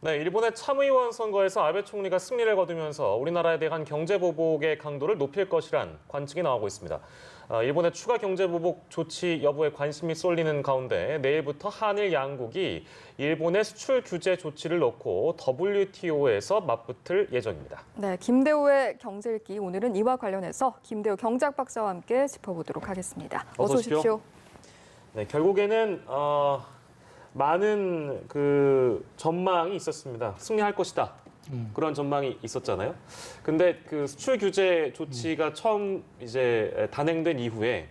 네, 일본의 참의원 선거에서 아베 총리가 승리를 거두면서 우리나라에 대한 경제 보복의 강도를 높일 것이란 관측이 나오고 있습니다. 일본의 추가 경제 보복 조치 여부에 관심이 쏠리는 가운데 내일부터 한일 양국이 일본의 수출 규제 조치를 놓고 WTO에서 맞붙을 예정입니다. 네, 김대호의 경제읽기 오늘은 이와 관련해서 김대호 경제학 박사와 함께 짚어보도록 하겠습니다. 어서 오십시오. 네, 결국에는 많은 그 전망이 있었습니다. 승리할 것이다. 그런 전망이 있었잖아요. 근데 그 수출 규제 조치가 처음 이제 단행된 이후에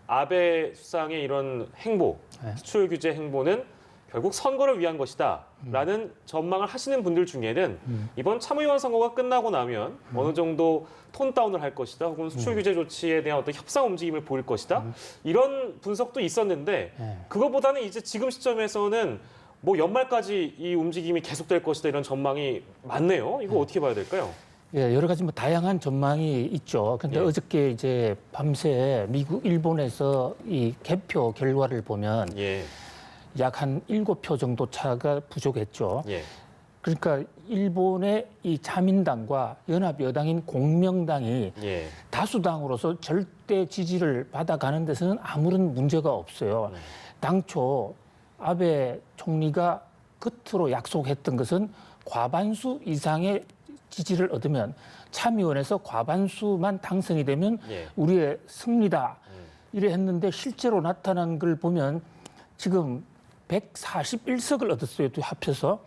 아베 수상의 이런 행보, 수출 규제 행보는 결국 선거를 위한 것이다라는 전망을 하시는 분들 중에는 이번 참의원 선거가 끝나고 나면 어느 정도 톤 다운을 할 것이다, 혹은 수출 규제 조치에 대한 어떤 협상 움직임을 보일 것이다, 이런 분석도 있었는데 그거보다는 이제 지금 시점에서는 뭐 연말까지 이 움직임이 계속될 것이다, 이런 전망이 많네요. 이거 어떻게 봐야 될까요? 예, 여러 가지 뭐 다양한 전망이 있죠. 근데 어저께 이제 밤새 미국, 일본에서 이 개표 결과를 보면 약 한 7표 정도 차가 부족했죠. 그러니까 일본의 이 자민당과 연합여당인 공명당이 다수당으로서 절대 지지를 받아가는 데서는 아무런 문제가 없어요. 당초 아베 총리가 겉으로 약속했던 것은 과반수 이상의 지지를 얻으면, 참의원에서 과반수만 당선이 되면 우리의 승리다, 이래 했는데 실제로 나타난 걸 보면 지금 141석을 얻었어요. 또 합쳐서.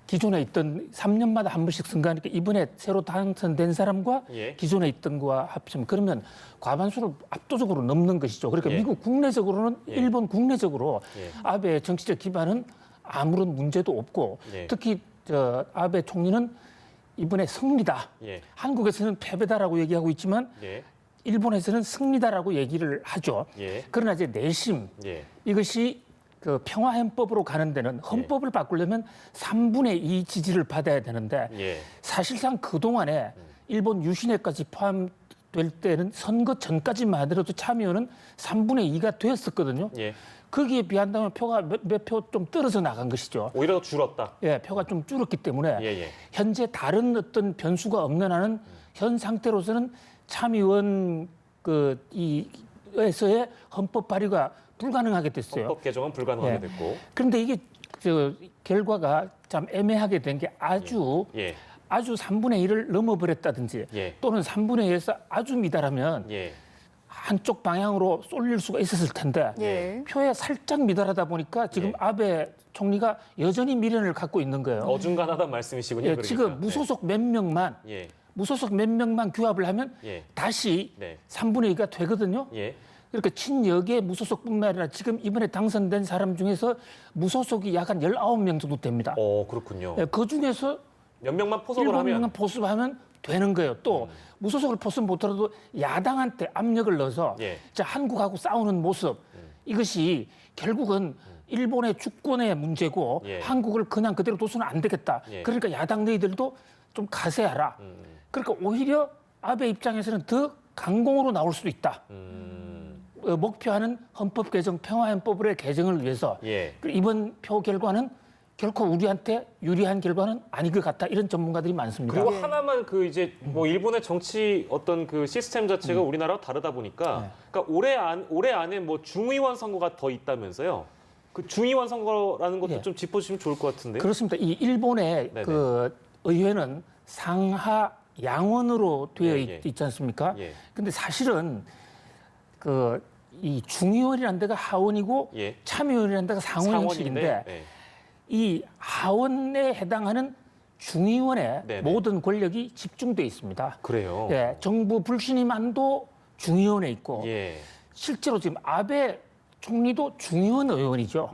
기존에 있던 3년마다 한 번씩 선거하니까 이번에 새로 당선된 사람과 기존에 있던 거와 합치면, 그러면 과반수를 압도적으로 넘는 것이죠. 그러니까 미국 국내적으로는 일본 국내적으로 아베 정치적 기반은 아무런 문제도 없고 특히 아베 총리는 이번에 승리다. 한국에서는 패배다라고 얘기하고 있지만 일본에서는 승리다라고 얘기를 하죠. 그러나 이제 내심 이것이 그 평화헌법으로 가는 데는 헌법을 바꾸려면 3분의 2 지지를 받아야 되는데 사실상 그동안에 일본 유신회까지 포함될 때는 선거 전까지만 하더라도 참여는 3분의 2가 되었었거든요. 거기에 비한다면 표가 몇 표 좀 떨어져 나간 것이죠. 오히려 줄었다. 예, 표가 좀 줄었기 때문에 현재 다른 어떤 변수가 없는 한은 현 상태로서는 참의원 에서의 헌법 발의가 불가능하게 됐어요. 헌법 개정은 불가능하게 됐고. 그런데 이게 결과가 참 애매하게 된 게 아주 3분의 1을 넘어버렸다든지 또는 3분의 2에서 아주 미달하면 한쪽 방향으로 쏠릴 수가 있었을 텐데 표에 살짝 미달하다 보니까 지금 아베 총리가 여전히 미련을 갖고 있는 거예요. 어중간하다는 말씀이시군요. 그러니까. 지금 무소속 몇 명만 규합을 하면 다시 3분의 2가 되거든요. 그러니까 친여계 무소속뿐만 아니라 지금 이번에 당선된 사람 중에서 무소속이 약 한 19명 정도 됩니다. 그렇군요. 그 중에서 몇 명만 포섭을 하면 7명만 포섭하면 되는 거예요. 또 무소속을 포섭 못하더라도 야당한테 압력을 넣어서 자, 한국하고 싸우는 모습, 이것이 결국은 일본의 주권의 문제고 한국을 그냥 그대로 둬서는 안 되겠다. 그러니까 야당 너희들도 좀 가세하라. 그러니까 오히려 아베 입장에서는 더 강공으로 나올 수도 있다. 목표하는 헌법 개정, 평화헌법의 개정을 위해서 이번 표 결과는 결코 우리한테 유리한 결과는 아닌 것 같다, 이런 전문가들이 많습니다. 그리고 하나만 이제 뭐 일본의 정치 어떤 그 시스템 자체가 우리나라와 다르다 보니까 그러니까 올해 안에 뭐 중의원 선거가 더 있다면서요. 그 중의원 선거라는 것도 좀 짚어주시면 좋을 것 같은데요. 그렇습니다. 이 일본의 그 의회는 상하 양원으로 되어 있지 않습니까? 근데 사실은 이 중의원이라는 데가 하원이고 참의원이라는 데가 상원식인데 이 하원에 해당하는 중의원의 모든 권력이 집중돼 있습니다. 그래요? 정부 불신임안도 중의원에 있고 실제로 지금 아베 총리도 중의원 의원이죠.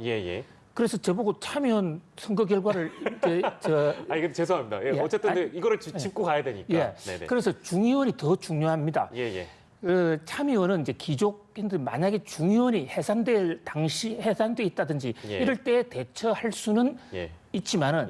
그래서 저보고 참의원 선거 결과를 이거 죄송합니다. 어쨌든 이거를 짚고 가야 되니까. 그래서 중의원이 더 중요합니다. 참의원은 이제 기존들 만약에 중의원이 해산돼 있다든지 이럴 때 대처할 수는 있지만은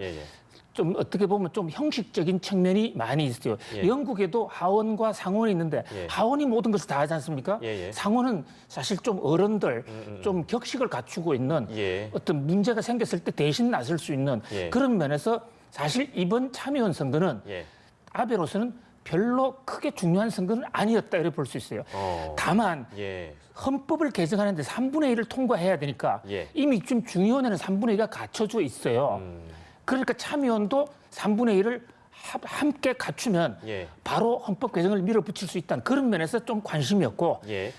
좀 어떻게 보면 좀 형식적인 측면이 많이 있어요. 예. 영국에도 하원과 상원이 있는데 예. 하원이 모든 것을 다 하지 않습니까? 예. 상원은 사실 좀 어른들, 좀 격식을 갖추고 있는 예. 어떤 문제가 생겼을 때 대신 나설 수 있는 예. 그런 면에서 사실 이번 참의원 선거는 예. 아베로서는 별로 크게 중요한 선거는 아니었다 이렇게 볼 수 있어요. 다만 예. 헌법을 개정하는데 3분의 1을 통과해야 되니까 예. 이미 좀 중의원에는 3분의 2가 갖춰져 있어요. 그러니까 참의원도 3분의 1을 함께 갖추면 예. 바로 헌법 개정을 밀어붙일 수 있다는 그런 면에서 좀 관심이었고 예.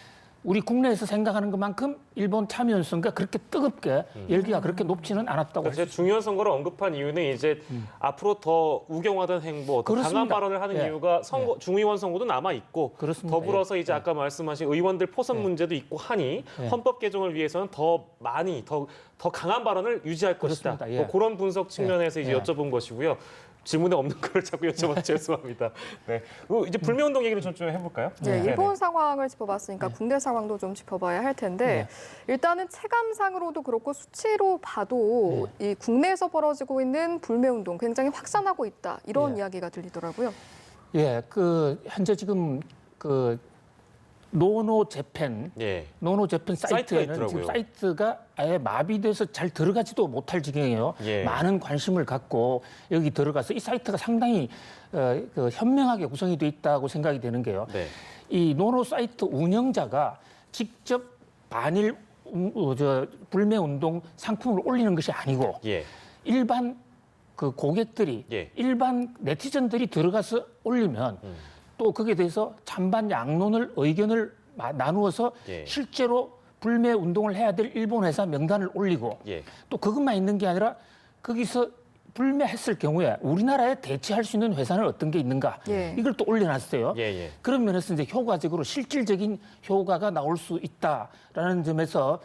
우리 국내에서 생각하는 것만큼 일본 참의원 선거가 그렇게 뜨겁게 열기가 그렇게 높지는 않았다고 그러니까 제가 중요한 선거를 언급한 이유는 이제 앞으로 더 우경화된 행보, 더 강한 그렇습니다. 발언을 하는 예. 이유가 선거 중의원 선거도 남아 있고 그렇습니다. 더불어서 이제 아까 말씀하신 의원들 포섭 문제도 있고 하니 헌법 개정을 위해서는 더 많이 더 강한 발언을 유지할 것이다. 그렇습니다. 예. 뭐 그런 분석 측면에서 이제 예. 여쭤본 것이고요. 질문에 없는 걸 자꾸 여쭤봐서 죄송합니다. 네. 이제 불매운동 얘기를 좀 해볼까요? 네, 일본 상황을 짚어봤으니까 국내 상황도 좀 짚어봐야 할 텐데 일단은 체감상으로도 그렇고 수치로 봐도 이 국내에서 벌어지고 있는 불매운동 굉장히 확산하고 있다 이런 이야기가 들리더라고요. 예, 현재 지금 노노 재팬 사이트에는 있더라고요. 지금 사이트가 아예 마비돼서 잘 들어가지도 못할 지경이에요. 예. 많은 관심을 갖고 여기 들어가서 이 사이트가 상당히 현명하게 구성이 돼 있다고 생각이 되는 게요. 네. 이 노노 사이트 운영자가 직접 반일 불매 운동 상품을 올리는 것이 아니고 예. 일반 고객들이 일반 네티즌들이 들어가서 올리면 또 거기에 대해서 찬반 양론을 의견을 나누어서 실제로 불매 운동을 해야 될 일본 회사 명단을 올리고 또 그것만 있는 게 아니라 거기서 불매했을 경우에 우리나라에 대체할 수 있는 회사는 어떤 게 있는가 이걸 또 올려놨어요. 그런 면에서 이제 효과적으로 실질적인 효과가 나올 수 있다라는 점에서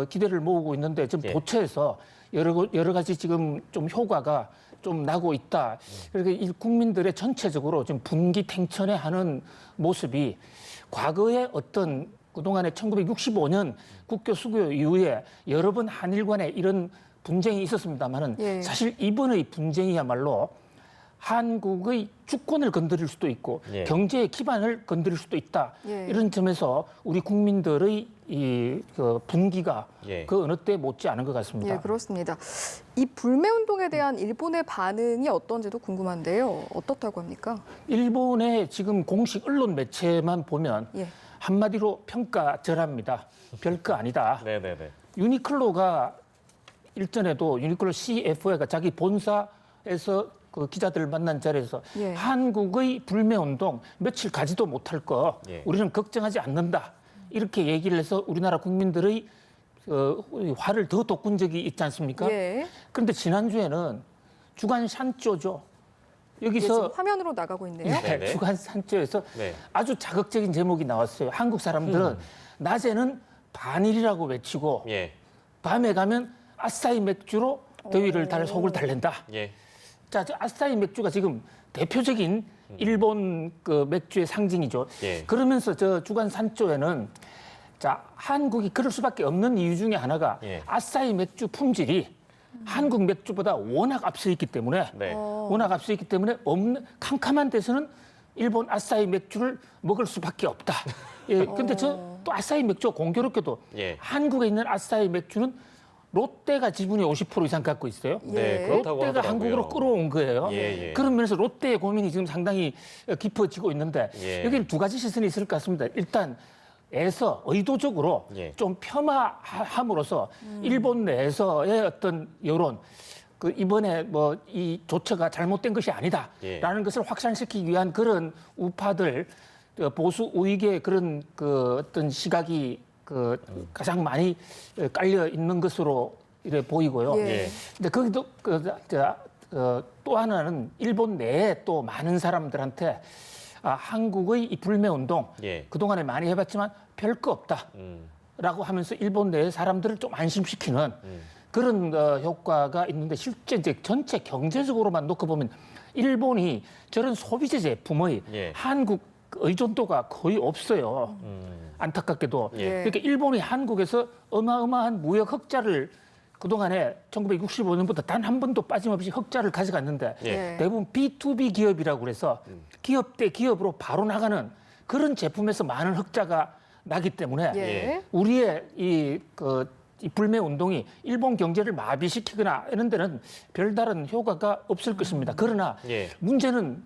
기대를 모으고 있는데 지금 도처에서 여러 가지 지금 좀 효과가 좀 나고 있다. 그러니까 이 국민들의 전체적으로 지금 분기탱천해하는 모습이 과거에 어떤 그동안에 1965년 국교 수교 이후에 여러 번 한일 간에 이런 분쟁이 있었습니다만은 사실 이번의 분쟁이야말로 한국의 주권을 건드릴 수도 있고 경제의 기반을 건드릴 수도 있다. 이런 점에서 우리 국민들의 그 분기가 그 어느 때 못지 않은 것 같습니다. 예, 그렇습니다. 이 불매 운동에 대한 일본의 반응이 어떤지도 궁금한데요. 어떻다고 합니까? 일본의 지금 공식 언론 매체만 보면 한마디로 평가절하입니다. 별거 아니다. 네네네. 유니클로가 일전에도 유니클로 CFO가 자기 본사에서 그 기자들을 만난 자리에서 한국의 불매 운동 며칠 가지도 못할 거 우리는 걱정하지 않는다. 이렇게 얘기를 해서 우리나라 국민들의 화를 더 돋군 적이 있지 않습니까? 그런데 지난주에는 주간 산조죠. 여기서 화면으로 나가고 있네요. 주간 산조에서 아주 자극적인 제목이 나왔어요. 한국 사람들은 낮에는 반일이라고 외치고 밤에 가면 아사히 맥주로 더위를 속을 달랜다. 자, 아사히 맥주가 지금 대표적인 일본 그 맥주의 상징이죠. 그러면서 저 주간 산조에는 자, 한국이 그럴 수밖에 없는 이유 중에 하나가 아사히 맥주 품질이 한국 맥주보다 워낙 앞서 있기 때문에 없는 캄캄한 데서는 일본 아사히 맥주를 먹을 수밖에 없다. 근데 또 아사히 맥주가 공교롭게도 한국에 있는 아사히 맥주는 롯데가 지분이 50% 이상 갖고 있어요. 그렇다고 롯데가 하더라고요. 한국으로 끌어온 거예요. 그런 면에서 롯데의 고민이 지금 상당히 깊어지고 있는데 여기는 두 가지 시선이 있을 것 같습니다. 일단 의도적으로 좀 폄하함으로써 일본 내에서의 어떤 여론, 이번에 이 조처가 잘못된 것이 아니다라는 것을 확산시키기 위한 그런 우파들, 보수 우익의 그런 어떤 시각이 가장 많이 깔려 있는 것으로 이래 보이고요. 근데 거기도 또 하나는 일본 내에 또 많은 사람들한테 한국의 이 불매 운동 그동안에 많이 해봤지만 별거 없다라고 하면서 일본 내의 사람들을 좀 안심시키는 그런 효과가 있는데 실제 이제 전체 경제적으로만 놓고 보면 일본이 저런 소비재 제품의 한국 의존도가 거의 없어요. 안타깝게도. 그러니까 일본이 한국에서 어마어마한 무역 흑자를 그동안에 1965년부터 단 한 번도 빠짐없이 흑자를 가져갔는데 예. 대부분 B2B 기업이라고 그래서 기업 대 기업으로 바로 나가는 그런 제품에서 많은 흑자가 나기 때문에 예. 우리의 이 불매 운동이 일본 경제를 마비시키거나 이런 데는 별다른 효과가 없을 것입니다. 그러나 예. 문제는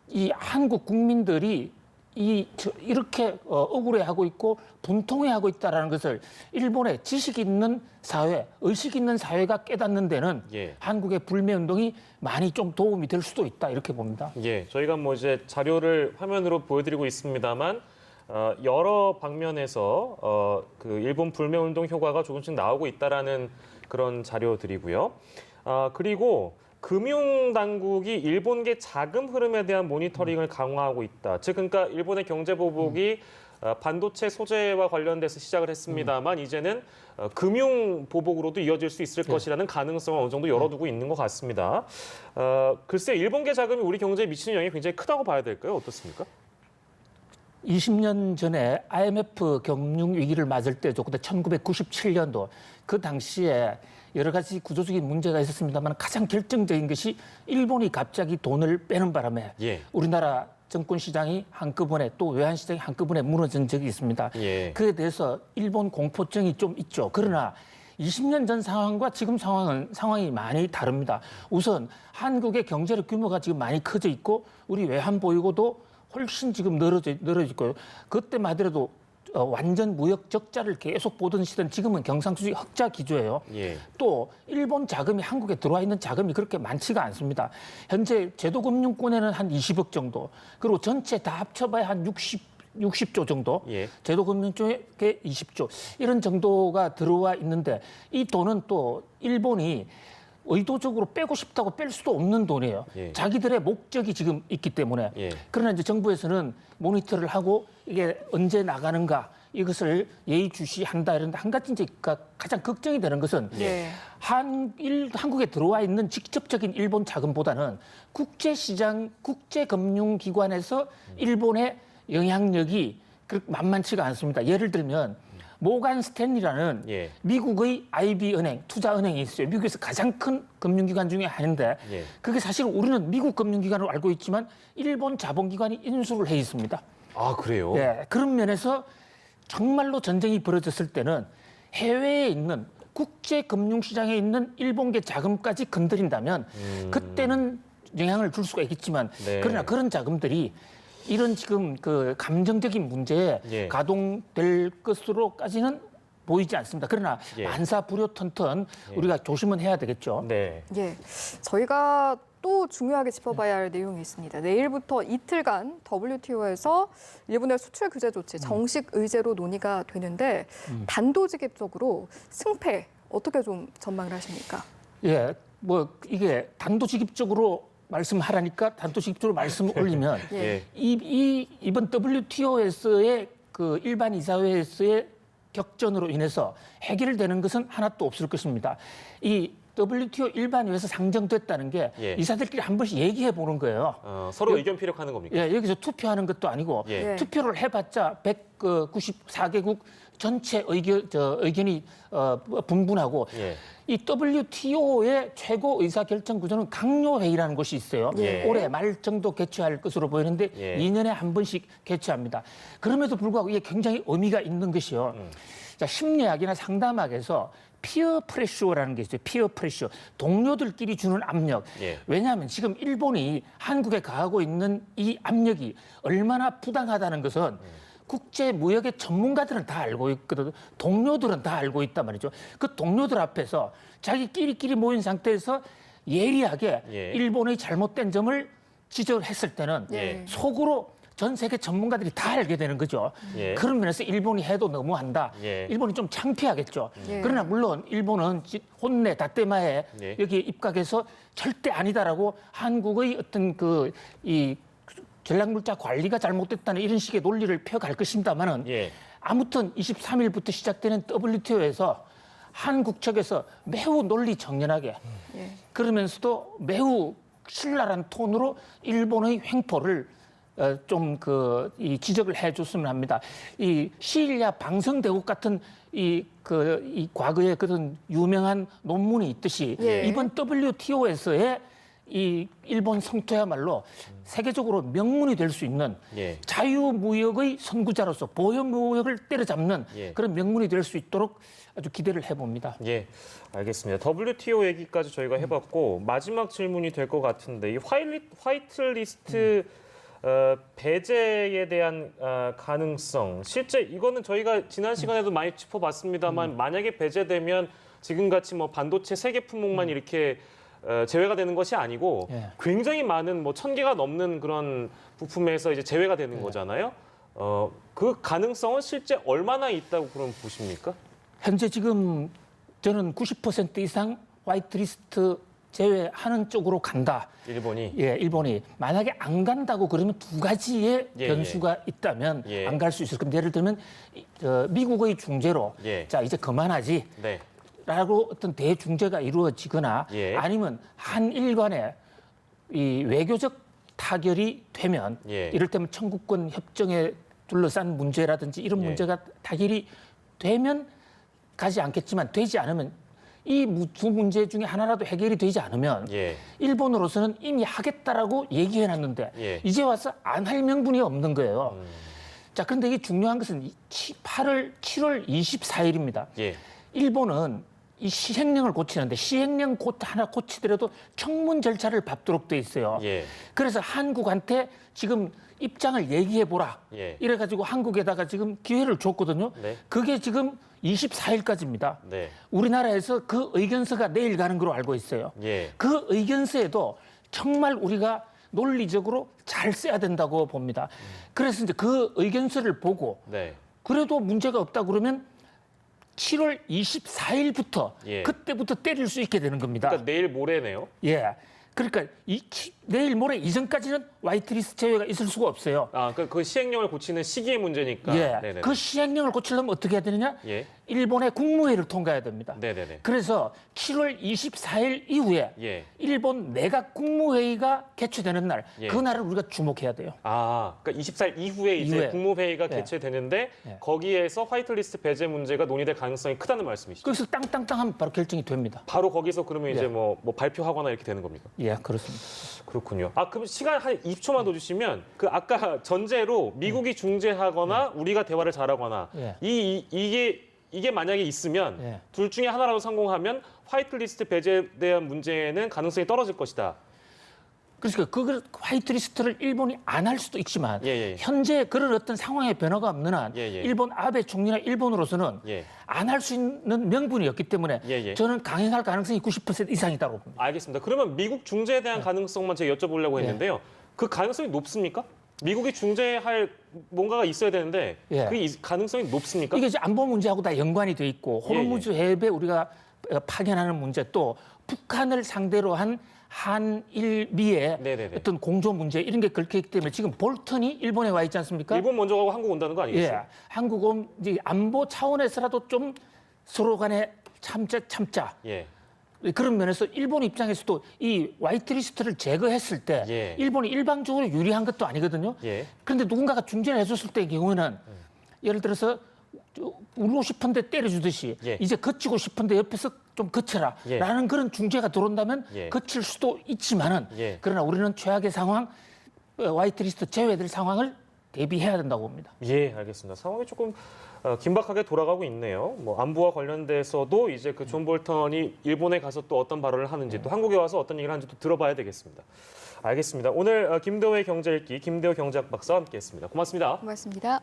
이 한국 국민들이 이렇게 억울해하고 있고 분통해하고 있다라는 것을 일본의 지식 있는 사회, 의식 있는 사회가 깨닫는 데는 예. 한국의 불매 운동이 많이 좀 도움이 될 수도 있다 이렇게 봅니다. 예, 저희가 뭐 이제 자료를 화면으로 보여드리고 있습니다만 여러 방면에서 그 일본 불매 운동 효과가 조금씩 나오고 있다라는 그런 자료들이고요. 그리고 금융 당국이 일본계 자금 흐름에 대한 모니터링을 강화하고 있다. 즉, 그러니까 일본의 경제 보복이 반도체 소재와 관련돼서 시작을 했습니다만 이제는 금융 보복으로도 이어질 수 있을 것이라는 가능성을 어느 정도 열어두고 있는 것 같습니다. 글쎄, 일본계 자금이 우리 경제에 미치는 영향이 굉장히 크다고 봐야 될까요? 어떻습니까? 20년 전에 IMF 금융 위기를 맞을 때죠. 그때 1997년도 그 당시에 여러 가지 구조적인 문제가 있었습니다만 가장 결정적인 것이 일본이 갑자기 돈을 빼는 바람에 예. 우리나라 증권 시장이 한꺼번에 또 외환 시장이 한꺼번에 무너진 적이 있습니다. 예. 그에 대해서 일본 공포증이 좀 있죠. 그러나 20년 전 상황과 지금 상황이 많이 다릅니다. 우선 한국의 경제력 규모가 지금 많이 커져 있고 우리 외환 보유고도 훨씬 지금 늘어져 있고요. 그때만 하더라도 완전 무역 적자를 계속 보던 시대는 지금은 경상수지 흑자 기조예요. 예. 또 일본 자금이 한국에 들어와 있는 자금이 그렇게 많지가 않습니다. 현재 제도금융권에는 한 20억 정도, 그리고 전체 다 합쳐봐야 한 60조 정도, 예. 제도금융 쪽에 20조 이런 정도가 들어와 있는데 이 돈은 또 일본이 의도적으로 빼고 싶다고 뺄 수도 없는 돈이에요. 예. 자기들의 목적이 지금 있기 때문에. 예. 그러나 이제 정부에서는 모니터를 하고 이게 언제 나가는가 이것을 예의주시한다 이런데 한 가지 이제 가장 걱정이 되는 것은 예. 한국에 들어와 있는 직접적인 일본 자금보다는 국제시장, 국제금융기관에서 일본의 영향력이 그렇게 만만치가 않습니다. 예를 들면 모간 스탠리라는 예. 미국의 IB 은행, 투자은행이 있어요. 미국에서 가장 큰 금융기관 중에 하나인데 예. 그게 사실 우리는 미국 금융기관으로 알고 있지만 일본 자본기관이 인수를 해 있습니다. 아, 그래요? 예, 그런 면에서 정말로 전쟁이 벌어졌을 때는 해외에 있는 국제금융시장에 있는 일본계 자금까지 건드린다면 그때는 영향을 줄 수가 있겠지만 네. 그러나 그런 자금들이 이런 지금 그 감정적인 문제에 예. 가동될 것으로까지는 보이지 않습니다. 그러나 예. 만사부려턴턴 우리가 조심은 해야 되겠죠. 네. 예, 저희가 또 중요하게 짚어봐야 할 내용이 있습니다. 내일부터 이틀간 WTO에서 일본의 수출 규제 조치 정식 의제로 논의가 되는데 단도직입적으로 승패 어떻게 좀 전망을 하십니까? 예, 뭐 이게 단도직입적으로 말씀하라니까 단도직입적으로 말씀을 올리면 예. 이번 WTO에서의 그 일반 이사회에서의 격전으로 인해서 해결되는 것은 하나도 없을 것입니다. 이 WTO 일반회에서 상정됐다는 게 예. 이사들끼리 한 번씩 얘기해 보는 거예요. 서로 의견 피력하는 겁니까? 예, 여기서 투표하는 것도 아니고 예. 투표를 해봤자 194개국 전체 의견이 분분하고 예. 이 WTO의 최고 의사결정 구조는 강요회의라는 것이 있어요. 예. 올해 말 정도 개최할 것으로 보이는데 예. 2년에 한 번씩 개최합니다. 그럼에도 불구하고 이게 굉장히 의미가 있는 것이요. 자, 심리학이나 상담학에서 피어 프레셔라는 게 있어요. 피어 프레셔. 동료들끼리 주는 압력. 예. 왜냐하면 지금 일본이 한국에 가하고 있는 이 압력이 얼마나 부당하다는 것은 국제 무역의 전문가들은 다 알고 있거든. 동료들은 다 알고 있단 말이죠. 그 동료들 앞에서 자기끼리끼리 모인 상태에서 예리하게 예. 일본의 잘못된 점을 지적했을 때는 예. 속으로 전 세계 전문가들이 다 알게 되는 거죠. 예. 그런 면에서 일본이 해도 너무한다. 예. 일본이 좀 창피하겠죠. 예. 그러나 물론 일본은 혼내 다때마에 예. 여기에 입각해서 절대 아니다라고 한국의 어떤 이 전략물자 관리가 잘못됐다는 이런 식의 논리를 펴갈 것입니다만은 예. 아무튼 23일부터 시작되는 WTO에서 한국 측에서 매우 논리 정연하게 예. 그러면서도 매우 신랄한 톤으로 일본의 횡포를 좀 이 지적을 해줬으면 합니다. 이 시일야 방성대국 같은 이 과거에 그런 유명한 논문이 있듯이 예. 이번 WTO에서의 이 일본 성토야말로 세계적으로 명문이 될 수 있는 예. 자유무역의 선구자로서 보호무역을 때려잡는 예. 그런 명문이 될 수 있도록 아주 기대를 해봅니다. 예, 알겠습니다. WTO 얘기까지 저희가 해봤고 마지막 질문이 될 것 같은데 이 화이트리스트 배제에 대한 가능성 실제 이거는 저희가 지난 시간에도 많이 짚어봤습니다만 만약에 배제되면 지금같이 뭐 반도체 세계 품목만 이렇게 제외가 되는 것이 아니고 예. 굉장히 많은 뭐 1,000개가 넘는 그런 부품에서 이제 제외가 되는 거잖아요. 그 가능성은 실제 얼마나 있다고 그럼 보십니까? 현재 지금 저는 90% 이상 화이트리스트 제외하는 쪽으로 간다. 일본이. 예, 일본이 만약에 안 간다고 그러면 두 가지의 예, 변수가 있다면 예. 안 갈 수 있을 겁니다. 예를 들면 미국의 중재로 예. 자 이제 그만하지. 네. 라고 어떤 대중재가 이루어지거나 예. 아니면 한일 간에 이 외교적 타결이 되면 예. 이를테면 청구권 협정에 둘러싼 문제라든지 이런 예. 문제가 타결이 되면 가지 않겠지만 되지 않으면 이 두 문제 중에 하나라도 해결이 되지 않으면 예. 일본으로서는 이미 하겠다라고 얘기해놨는데 예. 이제 와서 안 할 명분이 없는 거예요. 자, 그런데 이게 중요한 것은 7월 24일입니다. 예. 일본은 이 시행령을 고치는데 시행령 하나 고치더라도 청문 절차를 밟도록 돼 있어요. 예. 그래서 한국한테 지금 입장을 얘기해 보라. 예. 이래가지고 한국에다가 지금 기회를 줬거든요. 네. 그게 지금 24일까지입니다. 네. 우리나라에서 그 의견서가 내일 가는 걸로 알고 있어요. 예. 그 의견서에도 정말 우리가 논리적으로 잘 써야 된다고 봅니다. 그래서 이제 그 의견서를 보고 네. 그래도 문제가 없다 그러면 7월 24일부터 예. 그때부터 때릴 수 있게 되는 겁니다. 그러니까 내일 모레네요. 예. 그러니까 내일 모레 이전까지는 화이트리스트 제외가 있을 수가 없어요. 아, 그 시행령을 고치는 시기의 문제니까. 예. 네네네. 그 시행령을 고치려면 어떻게 해야 되느냐? 예. 일본의 국무회의를 통과해야 됩니다. 네네네. 그래서 7월 24일 이후에 예. 일본 내각 국무회의가 개최되는 날, 예. 그날을 우리가 주목해야 돼요. 아, 그러니까 24일 이후에 이제 이후에. 국무회의가 예. 개최되는데 예. 거기에서 화이트리스트 배제 문제가 논의될 가능성이 크다는 말씀이시죠? 거기서 땅땅땅 하면 바로 결정이 됩니다. 바로 거기서 그러면 이제 예. 뭐 발표하거나 이렇게 되는 겁니까? 예, 그렇습니다. 그렇군요. 아, 그럼 시간 한 20초만 더 주시면 그 아까 전제로 미국이 중재하거나 우리가 대화를 잘하거나 예. 이게 만약에 있으면 예. 둘 중에 하나라도 성공하면 화이트리스트 배제에 대한 문제는 가능성이 떨어질 것이다. 그러니까 그걸 화이트리스트를 일본이 안 할 수도 있지만 예, 예. 현재 그런 어떤 상황의 변화가 없는 한 예, 예. 일본 아베 총리나 일본으로서는 예. 안 할 수 있는 명분이 없기 때문에 예, 예. 저는 강행할 가능성이 90% 이상이라고 봅니다. 알겠습니다. 그러면 미국 중재에 네. 대한 가능성만 제가 여쭤보려고 했는데요. 그 가능성이 높습니까? 미국이 중재할 뭔가가 있어야 되는데 예. 그 가능성이 높습니까? 이게 이제 안보 문제하고 다 연관이 돼 있고 예, 호르무즈 해협에 우리가 파견하는 문제 또 북한을 상대로 한 한일미의 네네네. 어떤 공조 문제 이런 게 걸려 있기 때문에 지금 볼턴이 일본에 와 있지 않습니까? 일본 먼저 가고 한국 온다는 거 아니겠어요? 예, 한국은 이제 안보 차원에서라도 좀 서로 간에 참자. 예. 그런 면에서 일본 입장에서도 이 화이트리스트를 제거했을 때 예. 일본이 일방적으로 유리한 것도 아니거든요. 예. 그런데 누군가가 중재를 해줬을 때의 경우에는 예를 들어서 울고 싶은데 때려주듯이 예. 이제 거치고 싶은데 옆에서 좀 거쳐라 예. 라는 그런 중재가 들어온다면 예. 거칠 수도 있지만은 예. 그러나 우리는 최악의 상황 화이트리스트 제외될 상황을 대비해야 된다고 봅니다. 예, 알겠습니다. 상황이 조금 긴박하게 돌아가고 있네요. 뭐 안보와 관련돼서도 이제 그 존 볼턴이 일본에 가서 또 어떤 발언을 하는지 또 한국에 와서 어떤 얘기를 하는지 또 들어봐야 되겠습니다. 알겠습니다. 오늘 김대호의 경제 읽기 김대호 경제학 박사와 함께했습니다. 고맙습니다. 고맙습니다.